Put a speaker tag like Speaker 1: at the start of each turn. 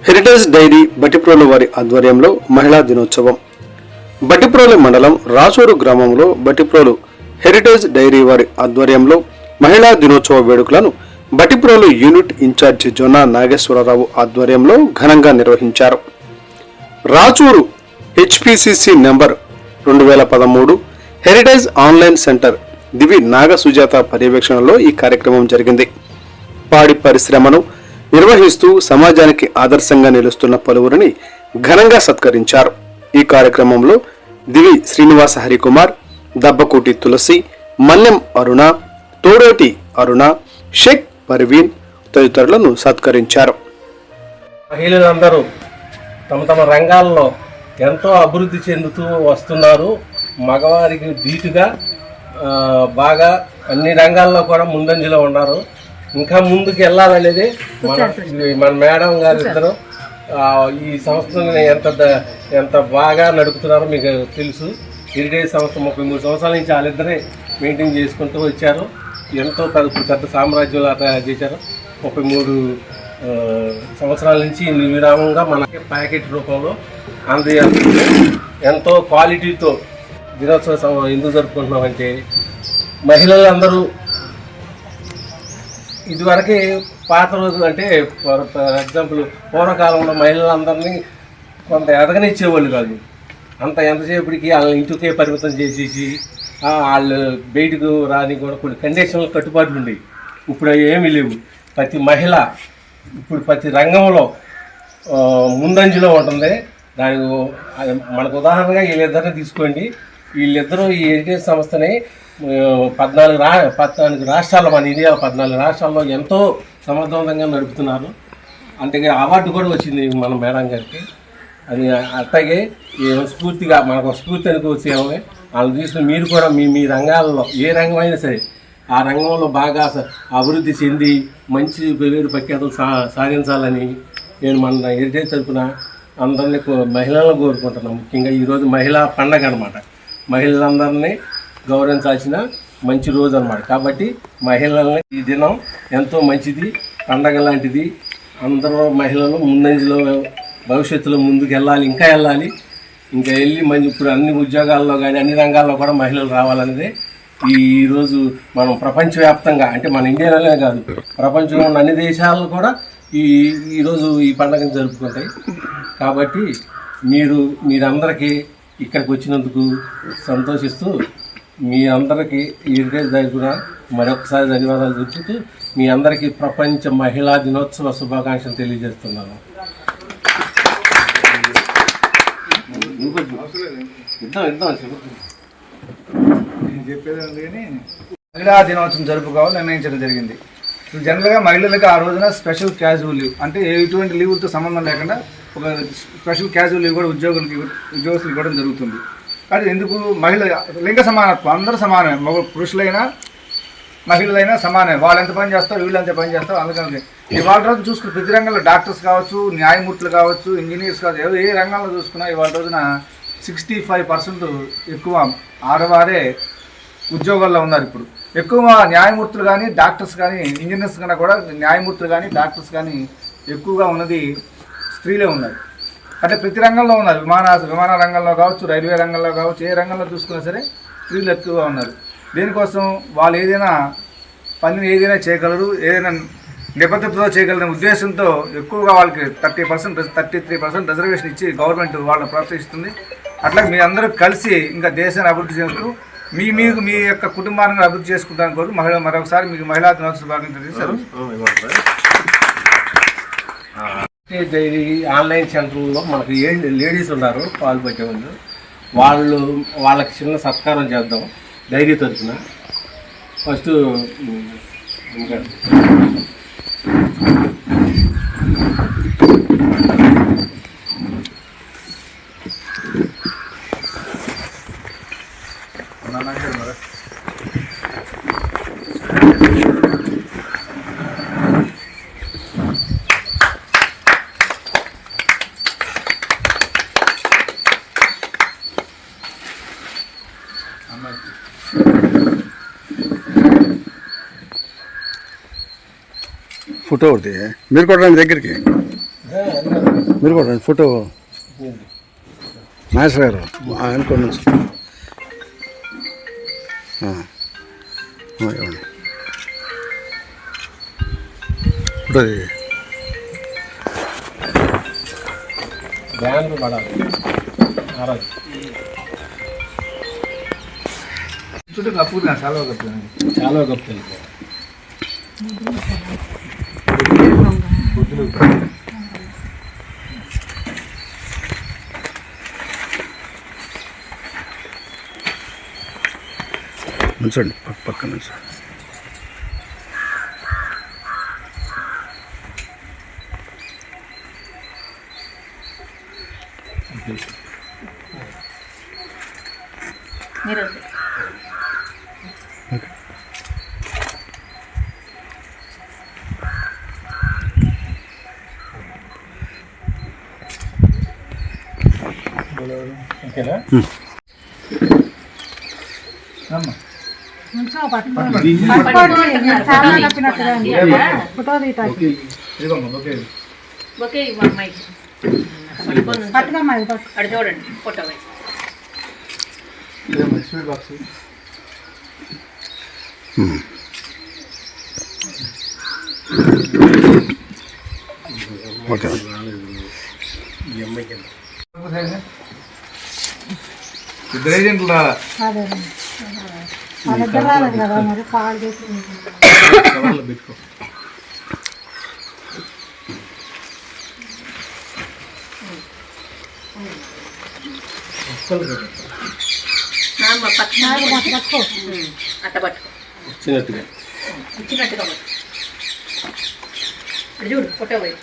Speaker 1: Heritage dairy Bhattiprolu వారి ఆధ్వర్యంలో మహిళా దినోత్సవం. బటిప్రోలు మండలం రాచూరు గ్రామంలో బటిప్రోలు హెరిటేజ్ డైరీ వారి ఆధ్వర్యంలో మహిళా దినోత్సవ వేడుకలను బటిప్రోలు యూనిట్ ఇన్ఛార్జి జొన్నా నాగేశ్వరరావు ఆధ్వర్యంలో ఘనంగా నిర్వహించారు. Rachuru HPCC number 2013 heritage online centre Divi Naga Sujatha పర్యవేక్షణలో ఈ కార్యక్రమం జరిగింది. పాడి పరిశ్రమను నిర్వహిస్తూ సమాజానికి ఆదర్శంగా నిలుస్తున్న పలువురిని ఘనంగా సత్కరించారు. ఈ కార్యక్రమంలో దివి శ్రీనివాస హరికుమార్, దబ్బకోటి తులసి, మన్నెం అరుణ, తోడోటి అరుణ, షేక్ పర్వీన్ తదితరులను సత్కరించారు.
Speaker 2: మహిళలందరూ తమ తమ రంగాల్లో ఎంతో అభివృద్ధి చెందుతూ వస్తున్నారు. మగవారికి ధీటుగా బాగా అన్ని రంగాల్లో కూడా ముందంజలో ఉన్నారు. ఇంకా ముందుకు వెళ్ళాలనేది మన మేడం గారు ఇద్దరు ఈ సంస్థని ఎంత బాగా నడుపుతున్నారో మీకు తెలుసు. హెరిటేజ్ సంస్థ 33 సంవత్సరాల నుంచి వాళ్ళిద్దరే మెయింటైన్ చేసుకుంటూ వచ్చారు. ఎంతో పెద్ద సామ్రాజ్యంలో తయారు చేశారు. 33 సంవత్సరాల నుంచి నిర్విరామంగా మనకి ప్యాకెట్ రూపంలో అందజేస్తుంది. ఎంతో క్వాలిటీతో దినోత్సవం ఎందుకు జరుపుకుంటున్నామంటే మహిళలందరూ ఇదివరకే పాత రోజులు అంటే ఫర్ ఎగ్జాంపుల్ పూర్వకాలంలో మహిళలందరినీ కొంత ఎదగనిచ్చేవాళ్ళు కాదు. అంత ఎంతసేపటికి వాళ్ళని ఇంటికే పరిమితం చేసేసి వాళ్ళు బయటకు రాని కూడా కొన్ని కండిషన్లు కట్టుబాట్లు ఉండేవి. ఇప్పుడు అవి ఏమీ లేవు. ప్రతి మహిళ ఇప్పుడు ప్రతి రంగంలో ముందంజలో ఉంటుంది. దానికి మనకు ఉదాహరణగా వీళ్ళిద్దరిని తీసుకోండి. వీళ్ళిద్దరూ ఈ హెరిటేజ్ సంస్థని 14 రాష్ట్రాల్లో, మన ఇండియా 14 రాష్ట్రాల్లో ఎంతో సమర్థవంతంగా నడుపుతున్నారు. అంతే అవార్డు కూడా వచ్చింది మన మేడం గారికి. అది అట్లాగే స్ఫూర్తిగా మనకు స్ఫూర్తి అనుకోవచ్చు. వాళ్ళని తీసుకుని మీరు కూడా మీ రంగాల్లో ఏ రంగమైనా సరే ఆ రంగంలో బాగా అభివృద్ధి చెంది మంచి పేరు ప్రఖ్యాతులు సాధించాలని నేను మన హెరిటేజ్ తరఫున అందరినీ మహిళలను కోరుకుంటున్నాను. ముఖ్యంగా ఈరోజు మహిళా పండగ అనమాట. మహిళలందరినీ గౌరవించాల్సిన మంచి రోజు అన్నమాట. కాబట్టి మహిళల్ని ఈ దినం ఎంతో మంచిది, పండగ లాంటిది. అందరూ మహిళలు ముందంజలో భవిష్యత్తులో ముందుకు వెళ్ళాలి, ఇంకా వెళ్ళి ఇప్పుడు అన్ని ఉద్యోగాల్లో కానీ అన్ని రంగాల్లో కూడా మహిళలు రావాలనేదే ఈరోజు మనం ప్రపంచవ్యాప్తంగా, అంటే మన ఇండియాలోనే కాదు ప్రపంచంలో ఉన్న అన్ని దేశాల్లో కూడా ఈరోజు ఈ పండుగను జరుపుకుంటాయి. కాబట్టి మీరందరికీ ఇక్కడికి వచ్చినందుకు సంతోషిస్తూ మీ అందరికీ హెరిటేజ్ తరఫున మరొకసారి ధన్యవాదాలు చెప్తూ మీ అందరికీ ప్రపంచ మహిళా దినోత్సవ శుభాకాంక్షలు తెలియజేస్తున్నాను.
Speaker 3: మహిళా దినోత్సవం జరుపుకోవాలని నిర్ణయించడం జరిగింది. జనరల్గా మహిళలకు ఆ రోజున స్పెషల్ క్యాజువల్ లీవ్, అంటే ఎటువంటి లీవులతో సంబంధం లేకుండా ఒక స్పెషల్ క్యాజువల్ లీవ్ కూడా ఉద్యోగస్తులు ఇవ్వడం జరుగుతుంది. అది ఎందుకు? మహిళ లింగ సమానత్వం, అందరూ సమానమే, పురుషులైనా మహిళలైనా సమానమే. వాళ్ళు ఎంత పని చేస్తారో వీళ్ళు ఎంత పని చేస్తారో. అందుకని ఇవాళ రోజు చూసుకుని ప్రతి రంగంలో డాక్టర్స్ కావచ్చు, న్యాయమూర్తులు కావచ్చు, ఇంజనీర్స్ కావచ్చు, ఏ రంగంలో చూసుకున్నా ఇవాళ రోజున 65% ఎక్కువ ఆడవారే ఉద్యోగాల్లో ఉన్నారు. ఇప్పుడు ఎక్కువ న్యాయమూర్తులు కానీ డాక్టర్స్ కానీ ఇంజనీర్స్ కన్నా కూడా న్యాయమూర్తులు కానీ డాక్టర్స్ కానీ ఎక్కువగా ఉన్నది స్త్రీలే ఉన్నారు. అంటే ప్రతి రంగంలో ఉన్నారు. విమాన రంగంలో కావచ్చు, రైల్వే రంగంలో కావచ్చు, ఏ రంగంలో చూసుకున్నా సరే స్త్రీలు ఎక్కువగా ఉన్నారు. దీనికోసం వాళ్ళు పనిని ఏదైనా చేయగలరు, ఏదైనా నిబద్ధతతో చేయగలరనే ఉద్దేశంతో ఎక్కువగా వాళ్ళకి 33% రిజర్వేషన్ ఇచ్చి గవర్నమెంట్ వాళ్ళని ప్రోత్సహిస్తుంది. అట్లా మీ అందరూ కలిసి ఇంకా దేశాన్ని అభివృద్ధి చేస్తూ మీ యొక్క కుటుంబాన్ని అభివృద్ధి చేసుకుంటానికి కోరు మరొకసారి మీకు మహిళా దినోత్సవ భాగం తెలియజేశారు.
Speaker 2: డైరీ ఆన్లైన్ సెంటర్లో మనకు లేడీస్ ఉన్నారు, పాలు పట్టేవాళ్ళు. వాళ్ళకి చిన్న సత్కారం చేద్దాం డైరీ తరఫున. ఫస్ట్
Speaker 1: फोटो होती है मेरे को దగ్గరికి
Speaker 4: మీరు కూడా రండి, ఫోటో నాగేశ్వర గారు అనుకోండి నుంచి ఇవ్వండి ఫోటో
Speaker 2: బ్యానర్ పడాలి ఆ రోజు.
Speaker 3: చుట్టూ కప్పుకున్నా చాలా కప్పుకున్నాను.
Speaker 2: చాలా గొప్ప తెలుసు.
Speaker 4: నుంచండి పక్క నుంచి
Speaker 2: ఓకేనా?
Speaker 3: అమ్మా ఇదిగోమ్మా ఓకే
Speaker 5: ఓకే అమ్మాయికి అక్కడ చూడండి ఫోటో
Speaker 3: ఇదేమ్మా స్వీట్ బాక్స్.
Speaker 4: ఓకే
Speaker 2: ఈ అమ్మాయికి
Speaker 3: ఇద్దరు ఏజెంట్లు రాలా
Speaker 2: కవర్లో పెట్టుకో.
Speaker 5: అట్ట పట్టుకో
Speaker 2: వచ్చినట్టుగా
Speaker 5: ఇచ్చినట్టుగా పట్టుకో. ఇక్కడ చూడు ఫోటో పోయి